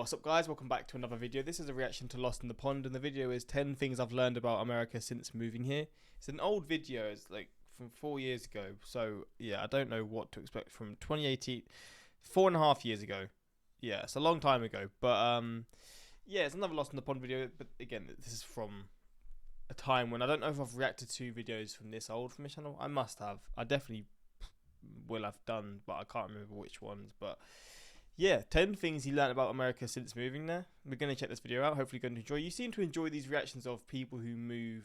What's up guys, welcome back to another video. This is a reaction to Lost in the Pond, and the video is 10 things I've learned about America since moving here. It's an old video, it's like from 4 years ago, so yeah, I don't know what to expect from 2018, 4.5 years ago. Yeah, it's a long time ago, but yeah, it's another Lost in the Pond video, but again, this is from a time when I don't know if I've reacted to videos from this old from my channel. I must have, I definitely will have done, but I can't remember which ones. But yeah, 10 things he learned about America since moving there. We're going to check this video out. Hopefully you're going to enjoy. You seem to enjoy these reactions of people who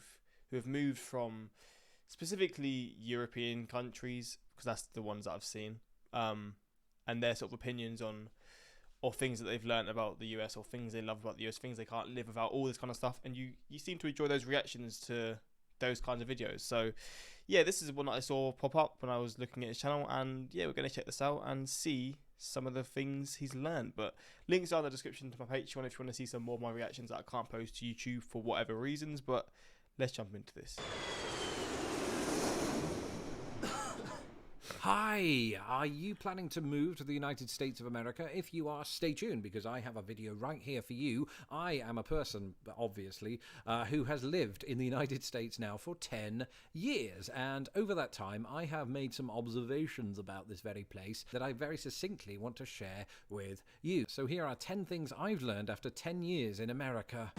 have moved from specifically European countries, because that's the ones that I've seen, and their sort of opinions on or things that they've learned about the US, or things they love about the US, things they can't live without, all this kind of stuff. And you seem to enjoy those reactions to those kinds of videos. So yeah, this is one that I saw pop up when I was looking at his channel, and yeah, we're going to check this out and see some of the things he's learned. But links are in the description to my Patreon if you want to see some more of my reactions that I can't post to YouTube for whatever reasons. But let's jump into this. Hi, are you planning to move to the United States of America? If you are, stay tuned, because I have a video right here for you. I am a person, obviously, who has lived in the United States now for 10 years. And over that time, I have made some observations about this very place that I very succinctly want to share with you. So here are 10 things I've learned after 10 years in America.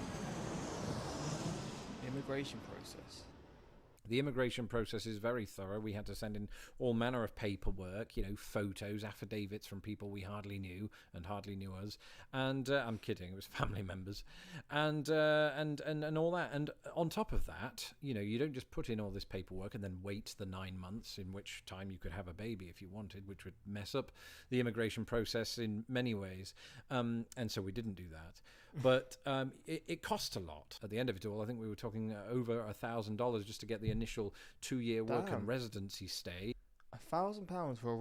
Immigration process. The immigration process is very thorough. We had to send in all manner of paperwork, you know, photos, affidavits from people we hardly knew and hardly knew us. And I'm kidding, it was family members, and all that. And on top of that, you know, you don't just put in all this paperwork and then wait the 9 months, in which time you could have a baby if you wanted, which would mess up the immigration process in many ways. And so we didn't do that. But it cost a lot. At the end of it all, I think we were talking over $1,000 just to get the initial 2-year work and residency stay. £1,000 for a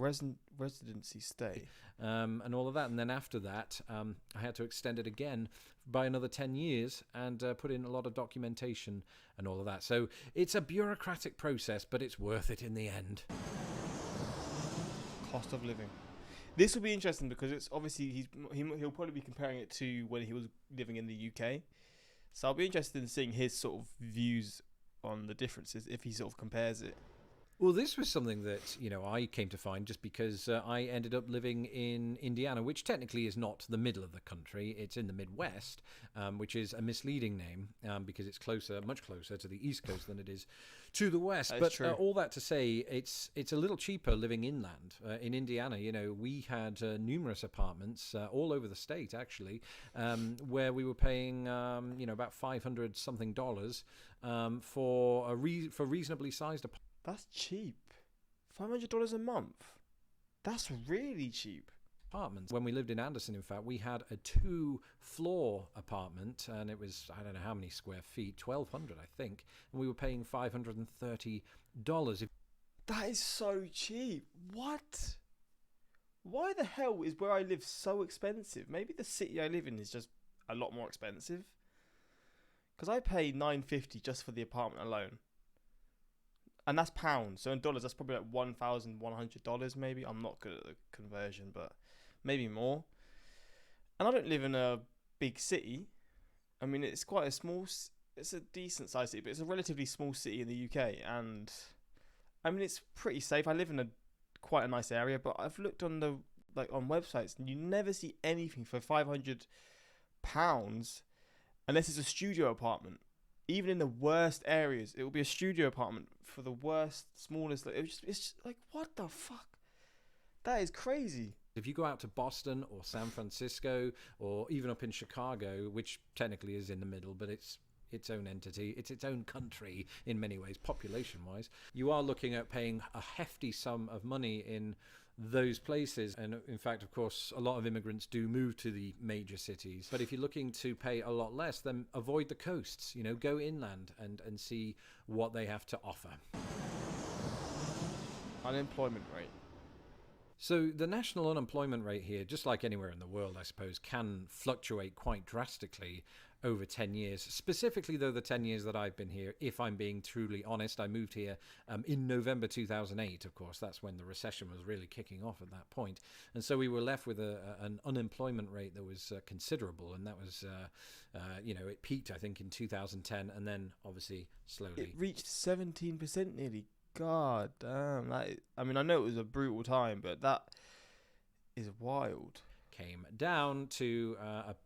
residency stay, and all of that. And then after that, I had to extend it again by another 10 years and put in a lot of documentation and all of that. So it's a bureaucratic process, but it's worth it in the end. Cost of living. This will be interesting because it's obviously he'll probably be comparing it to when he was living in the UK. So I'll be interested in seeing his sort of views on the differences if he sort of compares it. Well, this was something that, you know, I came to find just because I ended up living in Indiana, which technically is not the middle of the country. It's in the Midwest, which is a misleading name because it's closer, much closer to the East Coast than it is to the West. But all that to say, it's a little cheaper living inland. In Indiana, you know, we had numerous apartments all over the state, actually, where we were paying, you know, about $500 something for reasonably sized apartments. That's cheap. $500 a month. That's really cheap. Apartments. When we lived in Anderson, in fact, we had a 2-floor apartment, and it was, I don't know how many square feet, 1,200, I think, and we were paying $530. That is so cheap. What? Why the hell is where I live so expensive? Maybe the city I live in is just a lot more expensive. Because I pay $950 just for the apartment alone. And that's pounds. So in dollars, that's probably like $1,100 maybe. I'm not good at the conversion, but maybe more. And I don't live in a big city. I mean, it's quite a small, it's a decent sized city, but it's a relatively small city in the UK. And I mean, it's pretty safe. I live in quite a nice area, but I've looked on on websites, and you never see anything for £500 unless it's a studio apartment. Even in the worst areas, it will be a studio apartment for the worst, smallest. It's just like, what the fuck? That is crazy. If you go out to Boston or San Francisco or even up in Chicago, which technically is in the middle, but it's its own entity, it's its own country in many ways, population-wise, you are looking at paying a hefty sum of money in those places. And in fact, of course, a lot of immigrants do move to the major cities. But if you're looking to pay a lot less, then avoid the coasts, you know, go inland and see what they have to offer. Unemployment rate. So the national unemployment rate here, just like anywhere in the world, I suppose, can fluctuate quite drastically over 10 years. Specifically, though, the 10 years that I've been here, if I'm being truly honest, I moved here in November 2008, of course. That's when the recession was really kicking off at that point. And so we were left with an unemployment rate that was considerable. And that was, it peaked, I think, in 2010. And then, obviously, slowly. It reached 17% nearly. God damn. I mean, I know it was a brutal time, but that is wild. Came down to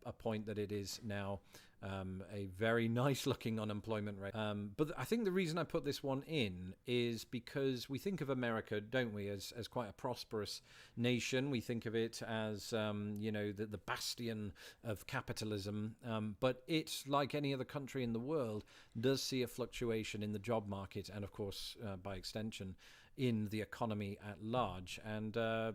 a point that it is now a very nice looking unemployment rate. But I think the reason I put this one in is because we think of America, don't we, as quite a prosperous nation. We think of it as, the bastion of capitalism. But it, like any other country in the world, does see a fluctuation in the job market and, of course, by extension, in the economy at large. And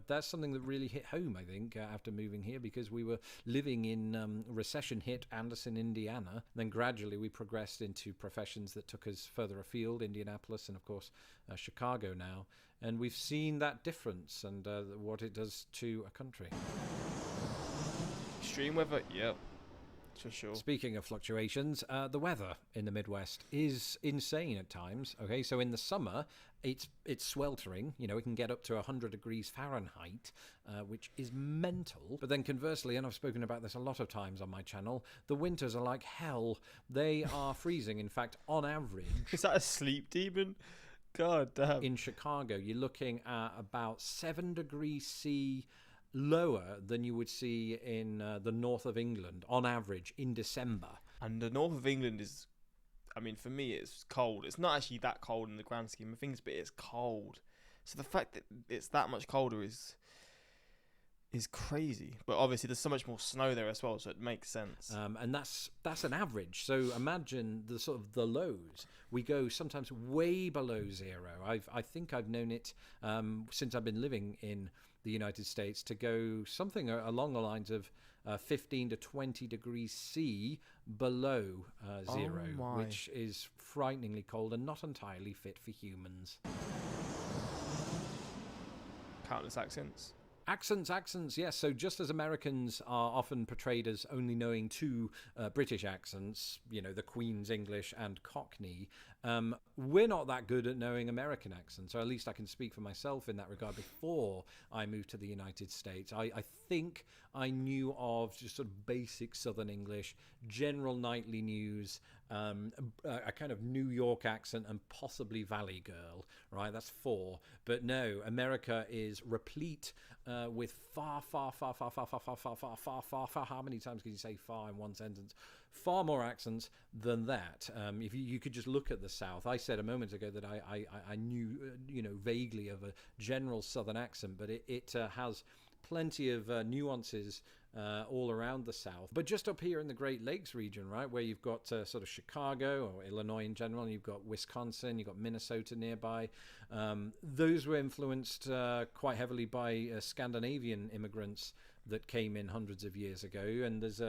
that's something that really hit home, I think, after moving here, because we were living in recession-hit Anderson, Indiana. Then gradually we progressed into professions that took us further afield, Indianapolis and, of course, Chicago now. And we've seen that difference and what it does to a country. Extreme weather, yep. For sure. Speaking of fluctuations, the weather in the Midwest is insane at times. Okay, so in the summer, it's sweltering. It can get up to 100 degrees Fahrenheit, which is mental. But then conversely, and I've spoken about this a lot of times on my channel, the winters are like hell. They are freezing. In fact, on average... Is that a sleep demon? God damn. In Chicago, you're looking at about 7 degrees C lower than you would see in the north of England on average in December. And the north of England is, I mean, for me, it's cold. It's not actually that cold in the grand scheme of things, but it's cold. So the fact that it's that much colder is crazy. But obviously, there's so much more snow there as well, so it makes sense. And that's an average. So imagine the sort of the lows. We go sometimes way below zero. I think I've known it since I've been living in the United States to go something along the lines of 15 to 20 degrees C below zero, which is frighteningly cold and not entirely fit for humans. Countless accents. Accents, yes. So just as Americans are often portrayed as only knowing two British accents, the Queen's English and Cockney, we're not that good at knowing American accents, or at least I can speak for myself in that regard. Before I moved to the United States, I think I knew of just sort of basic Southern English, general nightly news, a kind of New York accent, and possibly Valley Girl, right? That's 4. But no, America is replete with far, how many times can you say far in one sentence? Far more accents than that. If you could just look at the South. I said a moment ago that I knew, vaguely of a general Southern accent, but it has plenty of nuances all around the South. But just up here in the Great Lakes region, right, where you've got sort of Chicago or Illinois in general, and you've got Wisconsin, you've got Minnesota nearby. Those were influenced quite heavily by Scandinavian immigrants that came in hundreds of years ago, and there's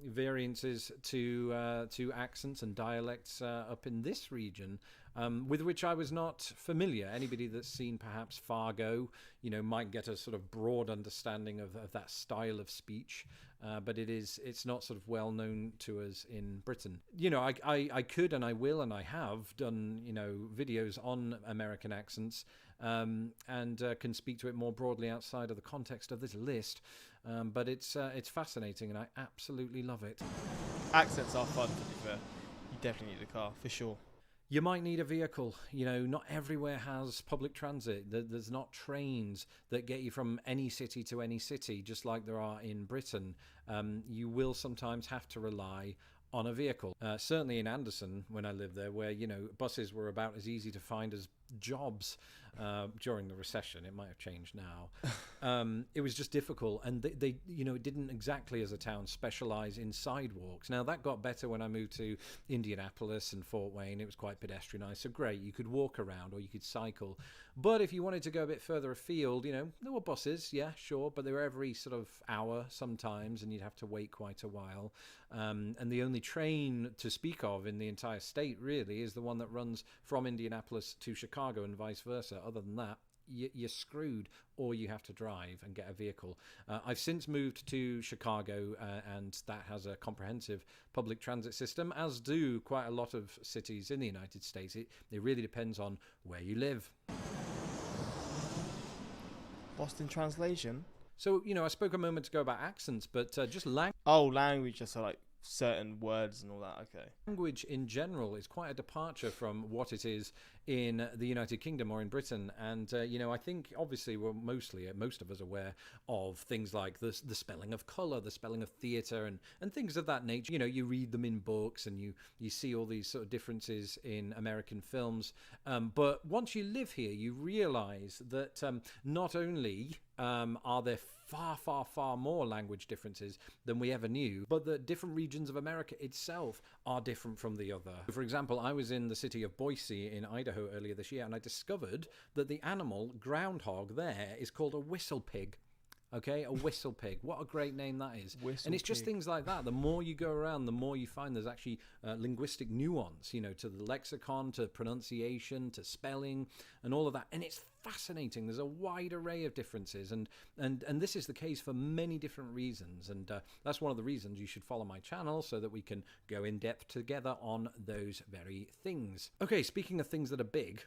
variances to accents and dialects up in this region with which I was not familiar. Anybody that's seen perhaps Fargo, might get a sort of broad understanding of that style of speech, but it's not sort of well known to us in Britain. I could and I will and I have done videos on American accents, and can speak to it more broadly outside of the context of this list. But it's fascinating and I absolutely love it. Accents are fun, to be fair. You definitely need a car, for sure. You might need a vehicle. Not everywhere has public transit. There's not trains that get you from any city to any city, just like there are in Britain. You will sometimes have to rely on a vehicle. Certainly in Anderson, when I lived there, where, buses were about as easy to find as jobs during the recession. It might have changed now. It was just difficult, and they didn't exactly as a town specialize in sidewalks. Now that got better when I moved to Indianapolis and Fort Wayne. It was quite pedestrianized, so great, you could walk around or you could cycle. But if you wanted to go a bit further afield, there were buses, yeah, sure, but they were every sort of hour sometimes, and you'd have to wait quite a while. And the only train to speak of in the entire state really is the one that runs from Indianapolis to Chicago and vice versa. Other than that, you're screwed, or you have to drive and get a vehicle. I've since moved to Chicago, and that has a comprehensive public transit system, as do quite a lot of cities in the United States. It really depends on where you live. Lost in translation? So, I spoke a moment ago about accents, but just language. Oh, language, just like certain words and all that. Okay. Language in general is quite a departure from what it is in the United Kingdom or in Britain. And, I think obviously most of us are aware of things like the spelling of colour, the spelling of theatre and things of that nature. You read them in books and you see all these sort of differences in American films. But once you live here, you realise that not only are there far, far, far more language differences than we ever knew, but that different regions of America itself are different from the other. For example, I was in the city of Boise in Idaho earlier this year, and I discovered that the animal groundhog there is called a whistle pig. Okay, a whistle pig. What a great name that is. And it's just things like that. The more you go around, the more you find there's actually linguistic nuance, to the lexicon, to pronunciation, to spelling, and all of that. And it's fascinating. There's a wide array of differences, and this is the case for many different reasons. And that's one of the reasons you should follow my channel, so that we can go in depth together on those very things. Okay, speaking of things that are big.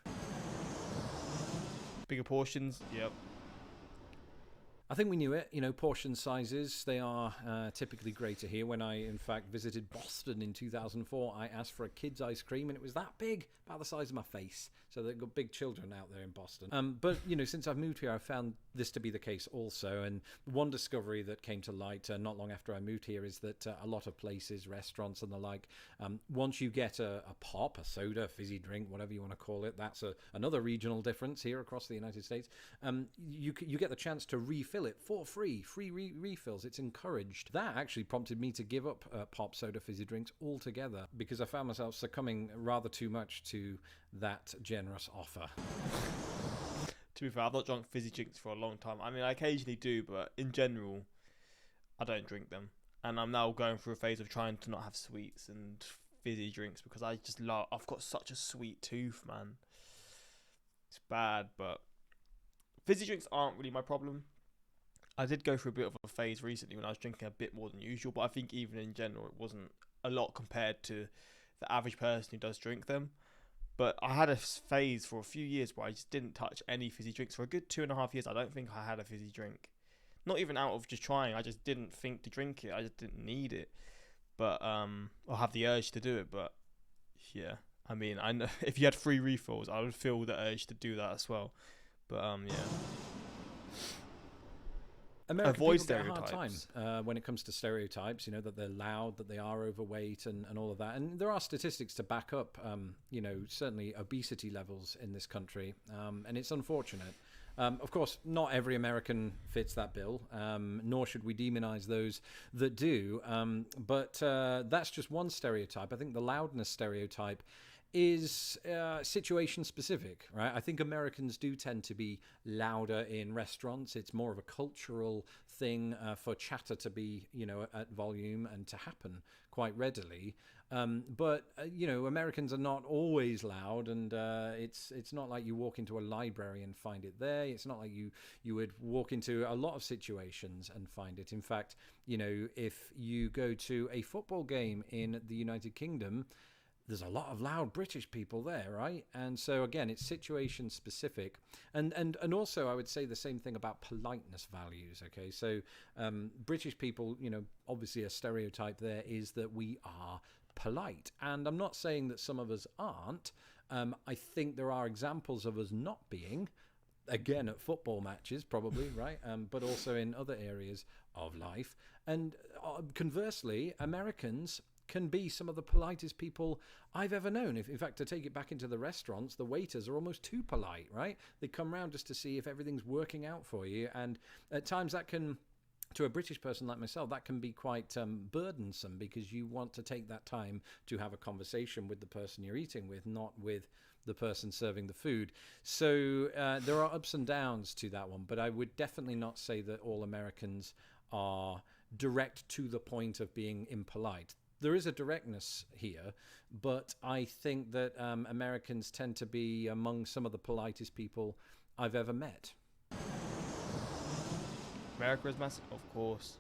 Bigger portions, yep. I think we knew it. Portion sizes, they are typically greater here. When I, in fact, visited Boston in 2004, I asked for a kid's ice cream, and it was that big, about the size of my face. So they've got big children out there in Boston. But, since I've moved here, I've found this to be the case also. And one discovery that came to light not long after I moved here is that a lot of places, restaurants and the like, once you get a pop, a soda, fizzy drink, whatever you want to call it, that's another regional difference here across the United States, you get the chance to refill it for free refills. It's encouraged. That actually prompted me to give up pop, soda, fizzy drinks altogether, because I found myself succumbing rather too much to that generous offer. To be fair, I've not drunk fizzy drinks for a long time. I mean, I occasionally do, but in general, I don't drink them. And I'm now going through a phase of trying to not have sweets and fizzy drinks, because I've got such a sweet tooth, man. It's bad, but fizzy drinks aren't really my problem. I did go through a bit of a phase recently when I was drinking a bit more than usual, but I think even in general, it wasn't a lot compared to the average person who does drink them. But I had a phase for a few years where I just didn't touch any fizzy drinks. For a good 2.5 years, I don't think I had a fizzy drink. Not even out of just trying. I just didn't think to drink it. I just didn't need it. But or have the urge to do it. But yeah, I mean, I know if you had free refills, I would feel the urge to do that as well. But yeah. American Avoid people get a hard time stereotypes. when it comes to stereotypes, that they're loud, that they are overweight and all of that. And there are statistics to back up, certainly obesity levels in this country. And it's unfortunate. Of course, not every American fits that bill, nor should we demonize those that do. But that's just one stereotype. I think the loudness stereotype is situation specific, right? I think Americans do tend to be louder in restaurants. It's more of a cultural thing for chatter to be, at volume and to happen quite readily. But Americans are not always loud, and it's not like you walk into a library and find it there. It's not like you would walk into a lot of situations and find it. In fact, if you go to a football game in the United Kingdom, there's a lot of loud British people there, right? And so again, it's situation specific, and also I would say the same thing about politeness values. Okay, so British people, obviously a stereotype there is that we are polite, and I'm not saying that some of us aren't. I think there are examples of us not being. Again, at football matches, probably, right? But also in other areas of life. And conversely, Americans can be some of the politest people I've ever known. In fact, to take it back into the restaurants, the waiters are almost too polite, right? They come round just to see if everything's working out for you. And at times that can, to a British person like myself, that can be quite burdensome, because you want to take that time to have a conversation with the person you're eating with, not with the person serving the food. So there are ups and downs to that one, but I would definitely not say that all Americans are direct to the point of being impolite. There is a directness here, but I think that Americans tend to be among some of the politest people I've ever met. America is massive, of course.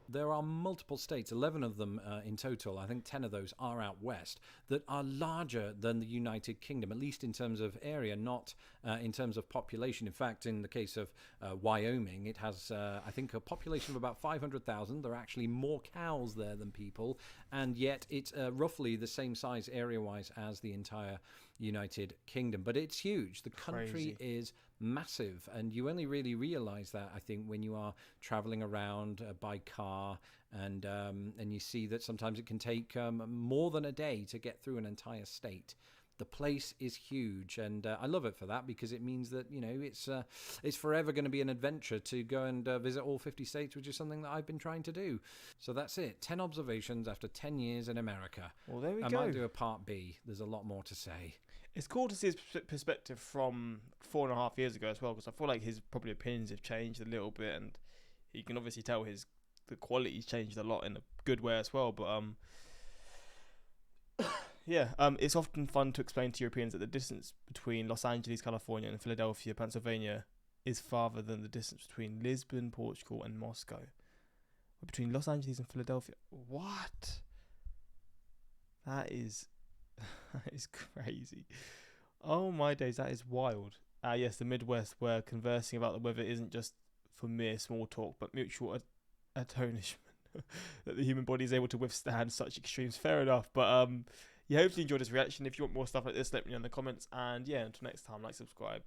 There are multiple states, 11 of them in total, I think 10 of those are out west, that are larger than the United Kingdom, at least in terms of area, not in terms of population. In fact, in the case of Wyoming, it has, I think, a population of about 500,000. There are actually more cows there than people, and yet it's roughly the same size area-wise as the entire United Kingdom. But it's huge. The country is massive, and you only really realize that, I think, when you are traveling around by car, and you see that sometimes it can take more than a day to get through an entire state. The place is huge, and I love it for that, because it means that, you know, it's forever going to be an adventure to go and visit all 50 states, which is something that I've been trying to do. So that's it. 10 observations after 10 years in America. Well, there we I go. might do a part B. There's a lot more to say. It's cool to see his perspective from 4.5 years ago as well, because I feel like his probably opinions have changed a little bit, and you can obviously tell the quality's changed a lot in a good way as well. But it's often fun to explain to Europeans that the distance between Los Angeles, California, and Philadelphia, Pennsylvania, is farther than the distance between Lisbon, Portugal, and Moscow. Between Los Angeles and Philadelphia, what? That is crazy. Oh my days, that is wild. Yes, the Midwest, where conversing about the weather isn't just for mere small talk, but mutual astonishment that the human body is able to withstand such extremes. Fair enough, but hopefully you enjoyed this reaction. If you want more stuff like this, let me know in the comments. And yeah, until next time, like, subscribe,